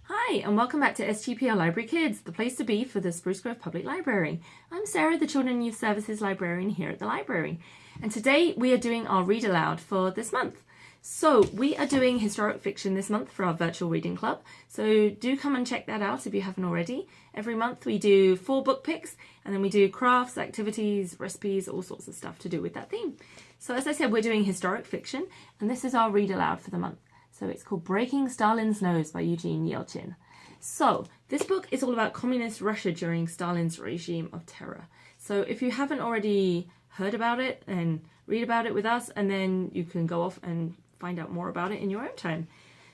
Hi, and welcome back to SGPL Library Kids, the place to be for the Spruce Grove Public Library. I'm Sarah, the Children and Youth Services Librarian here at the library, and today we are doing our read aloud for this month. So we are doing historic fiction this month for our virtual reading club, so do come and check that out if you haven't already. Every month we do 4 book picks, and then we do crafts, activities, recipes, all sorts of stuff to do with that theme. So as I said, we're doing historic fiction, and this is our read aloud for the month. So it's called Breaking Stalin's Nose by Eugene Yelchin. So this book is all about communist Russia during Stalin's regime of terror. So if you haven't already heard about it, then read about it with us, and then you can go off and find out more about it in your own time.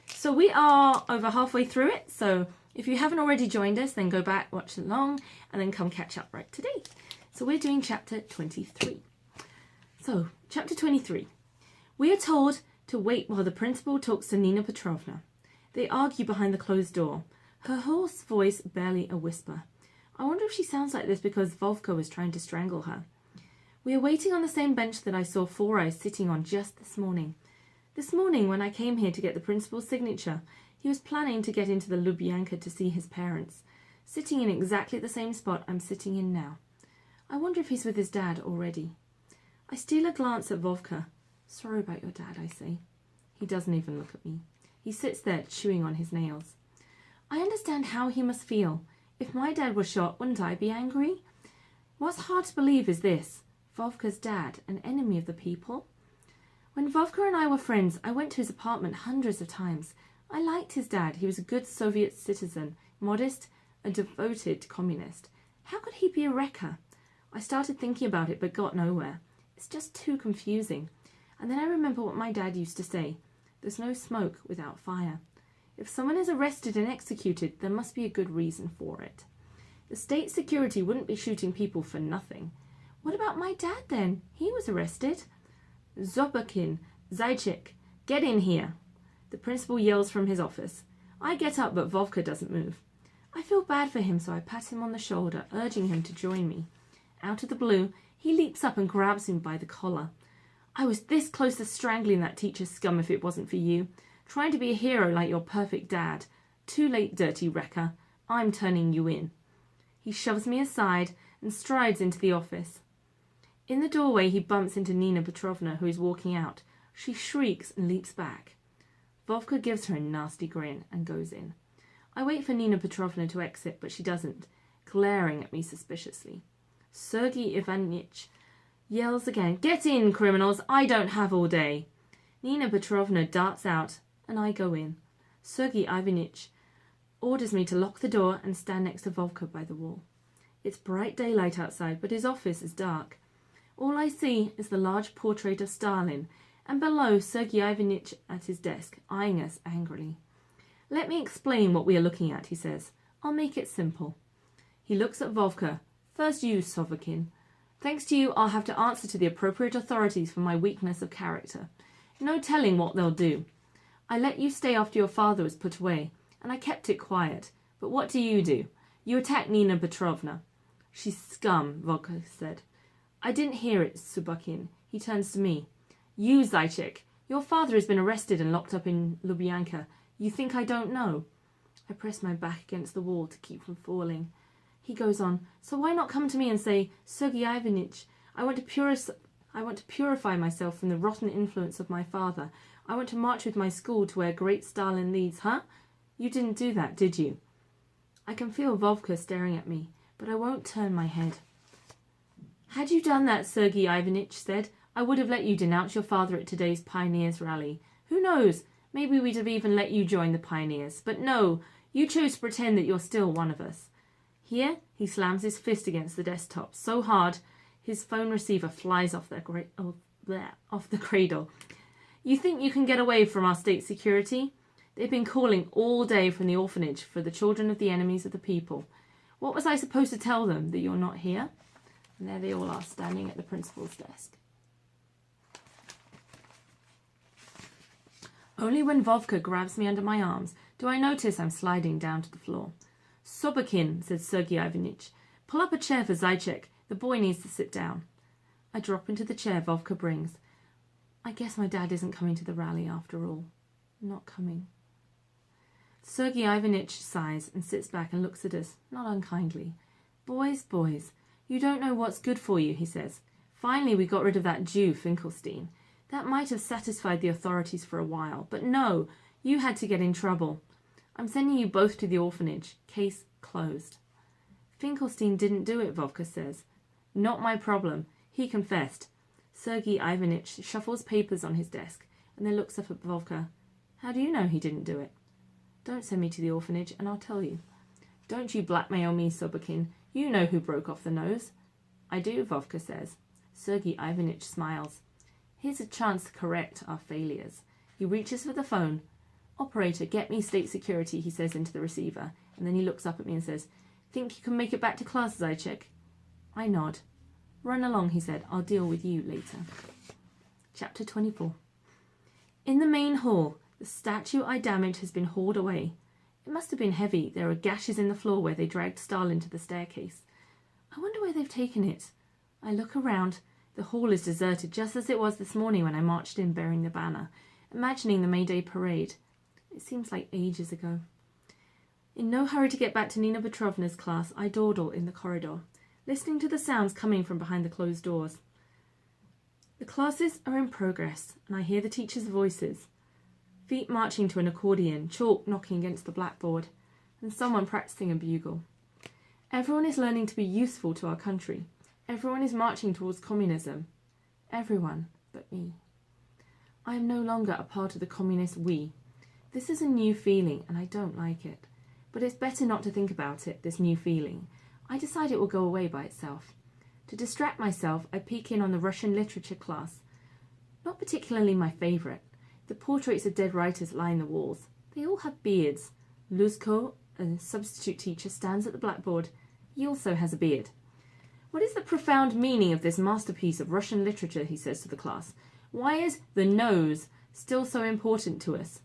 So we are over halfway through it. So if you haven't already joined us, then go back, watch along, and then come catch up right today. So we're doing chapter 23. So chapter 23. We are told to wait while the principal talks to Nina Petrovna. They argue behind the closed door, her hoarse voice barely a whisper. I wonder if she sounds like this because Vovka was trying to strangle her. We are waiting on the same bench that I saw Four Eyes sitting on just this morning. This morning, when I came here to get the principal's signature, he was planning to get into the Lubyanka to see his parents, sitting in exactly the same spot I'm sitting in now. I wonder if he's with his dad already. I steal a glance at Vovka. Sorry about your dad, I say. He doesn't even look at me. He sits there chewing on his nails. I understand how he must feel. If my dad were shot, wouldn't I be angry? What's hard to believe is this. Vovka's dad, an enemy of the people? When Vovka and I were friends, I went to his apartment hundreds of times. I liked his dad. He was a good Soviet citizen, modest, a devoted communist. How could he be a wrecker? I started thinking about it, but got nowhere. It's just too confusing. And then I remember what my dad used to say. There's no smoke without fire. If someone is arrested and executed, there must be a good reason for it. The state security wouldn't be shooting people for nothing. What about my dad then? He was arrested. Zobakin, Zaychik, get in here. The principal yells from his office. I get up, but Vovka doesn't move. I feel bad for him, so I pat him on the shoulder, urging him to join me. Out of the blue, he leaps up and grabs me by the collar. I was this close to strangling that teacher scum if it wasn't for you. Trying to be a hero like your perfect dad. Too late, dirty wrecker. I'm turning you in. He shoves me aside and strides into the office. In the doorway, he bumps into Nina Petrovna, who is walking out. She shrieks and leaps back. Vovka gives her a nasty grin and goes in. I wait for Nina Petrovna to exit, but she doesn't, glaring at me suspiciously. Sergei Ivanitch yells again, Get in, criminals! I don't have all day! Nina Petrovna darts out, and I go in. Sergei Ivanitch orders me to lock the door and stand next to Vovka by the wall. It's bright daylight outside, but his office is dark. All I see is the large portrait of Stalin, and below Sergei Ivanitch at his desk, eyeing us angrily. Let me explain what we are looking at, he says. I'll make it simple. He looks at Vovka. First you, Sovakin. Thanks to you, I'll have to answer to the appropriate authorities for my weakness of character. No telling what they'll do. I let you stay after your father was put away, and I kept it quiet. But what do? You attack Nina Petrovna. She's scum, Vovka said. I didn't hear it, Subakin. He turns to me. You, Zaychik, your father has been arrested and locked up in Lubyanka. You think I don't know? I press my back against the wall to keep from falling. He goes on, so why not come to me and say, Sergei Ivanitch, I want to purify myself from the rotten influence of my father. I want to march with my school to where great Stalin leads, huh? You didn't do that, did you? I can feel Vovka staring at me, but I won't turn my head. Had you done that, Sergei Ivanitch said, I would have let you denounce your father at today's Pioneers rally. Who knows? Maybe we'd have even let you join the Pioneers. But no, you chose to pretend that you're still one of us. Here, he slams his fist against the desktop so hard his phone receiver flies off the cradle. You think you can get away from our state security? They've been calling all day from the orphanage for the children of the enemies of the people. What was I supposed to tell them, that you're not here? And there they all are, standing at the principal's desk. Only when Vovka grabs me under my arms do I notice I'm sliding down to the floor. Sobakin, said Sergei Ivanitch. Pull up a chair for Zaychik. The boy needs to sit down. I drop into the chair Vovka brings. I guess my dad isn't coming to the rally after all. Not coming. Sergei Ivanitch sighs and sits back and looks at us, not unkindly. Boys, boys, you don't know what's good for you, he says. Finally we got rid of that Jew, Finkelstein. That might have satisfied the authorities for a while, but no, you had to get in trouble. I'm sending you both to the orphanage. Case closed. Finkelstein didn't do it, Vovka says. Not my problem. He confessed. Sergei Ivanitch shuffles papers on his desk and then looks up at Vovka. How do you know he didn't do it? Don't send me to the orphanage and I'll tell you. Don't you blackmail me, Sobokin. You know who broke off the nose. I do, Vovka says. Sergei Ivanitch smiles. Here's a chance to correct our failures. He reaches for the phone. Operator, get me state security, he says into the receiver, and then he looks up at me and says, Think you can make it back to class as I check? I nod. Run along, he said. I'll deal with you later. Chapter 24. In the main hall, the statue I damaged has been hauled away. It must have been heavy. There are gashes in the floor where they dragged Stalin to the staircase. I wonder where they've taken it. I look around. The hall is deserted, just as it was this morning when I marched in bearing the banner, imagining the May Day parade. It seems like ages ago. In no hurry to get back to Nina Petrovna's class, I dawdle in the corridor, listening to the sounds coming from behind the closed doors. The classes are in progress, and I hear the teachers' voices. Feet marching to an accordion, chalk knocking against the blackboard, and someone practicing a bugle. Everyone is learning to be useful to our country. Everyone is marching towards communism. Everyone but me. I am no longer a part of the communist we. This is a new feeling, and I don't like it. But it's better not to think about it, this new feeling. I decide it will go away by itself. To distract myself, I peek in on the Russian literature class. Not particularly my favourite. The portraits of dead writers line the walls. They all have beards. Luzko, a substitute teacher, stands at the blackboard. He also has a beard. What is the profound meaning of this masterpiece of Russian literature, he says to the class. Why is the nose still so important to us?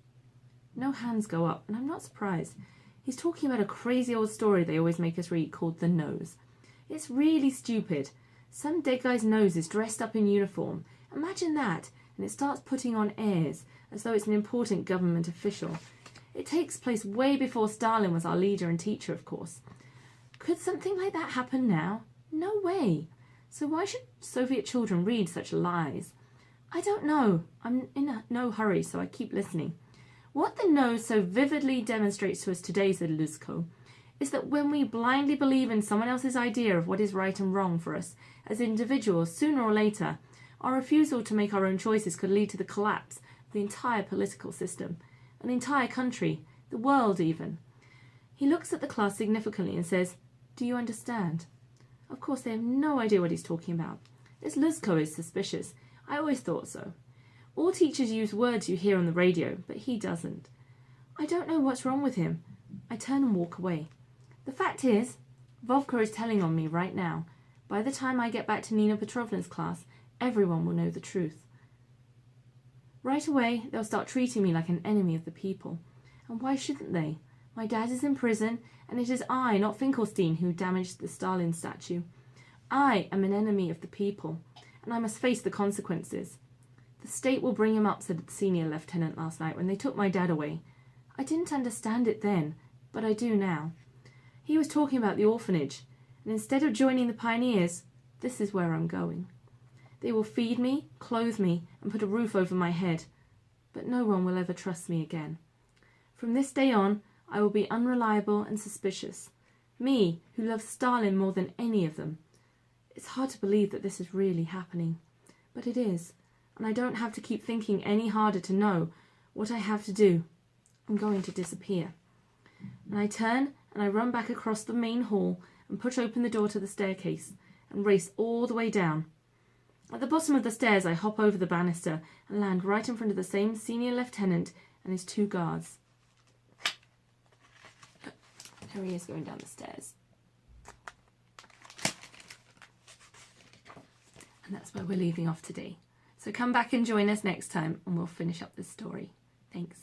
No hands go up, and I'm not surprised. He's talking about a crazy old story they always make us read called The Nose. It's really stupid. Some dead guy's nose is dressed up in uniform. Imagine that, and it starts putting on airs, as though it's an important government official. It takes place way before Stalin was our leader and teacher, of course. Could something like that happen now? No way. So why should Soviet children read such lies? I don't know. I'm in no hurry, so I keep listening. What the nose so vividly demonstrates to us today, said Luzko, is that when we blindly believe in someone else's idea of what is right and wrong for us as individuals, sooner or later, our refusal to make our own choices could lead to the collapse of the entire political system, an entire country, the world even. He looks at the class significantly and says, Do you understand? Of course, they have no idea what he's talking about. This Luzko is suspicious. I always thought so. All teachers use words you hear on the radio, but he doesn't. I don't know what's wrong with him. I turn and walk away. The fact is, Vovka is telling on me right now. By the time I get back to Nina Petrovna's class, everyone will know the truth. Right away, they'll start treating me like an enemy of the people. And why shouldn't they? My dad is in prison, and it is I, not Finkelstein, who damaged the Stalin statue. I am an enemy of the people, and I must face the consequences. The state will bring him up, said the senior lieutenant last night when they took my dad away. I didn't understand it then, but I do now. He was talking about the orphanage, and instead of joining the pioneers, this is where I'm going. They will feed me, clothe me, and put a roof over my head, but no one will ever trust me again. From this day on, I will be unreliable and suspicious. Me, who loves Stalin more than any of them. It's hard to believe that this is really happening, but it is. And I don't have to keep thinking any harder to know what I have to do. I'm going to disappear. And I turn and I run back across the main hall and push open the door to the staircase and race all the way down. At the bottom of the stairs, I hop over the banister and land right in front of the same senior lieutenant and his two guards. There he is going down the stairs. And that's where we're leaving off today. So come back and join us next time and we'll finish up this story. Thanks.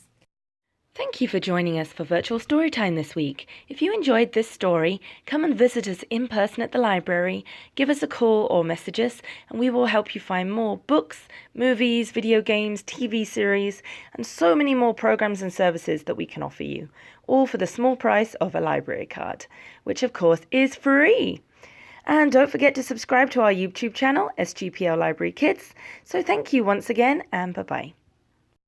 Thank you for joining us for Virtual Storytime this week. If you enjoyed this story, come and visit us in person at the library, give us a call or message us, and we will help you find more books, movies, video games, TV series, and so many more programs and services that we can offer you, all for the small price of a library card, which of course is free. And don't forget to subscribe to our YouTube channel, SGPL Library Kids. So thank you once again, and bye-bye.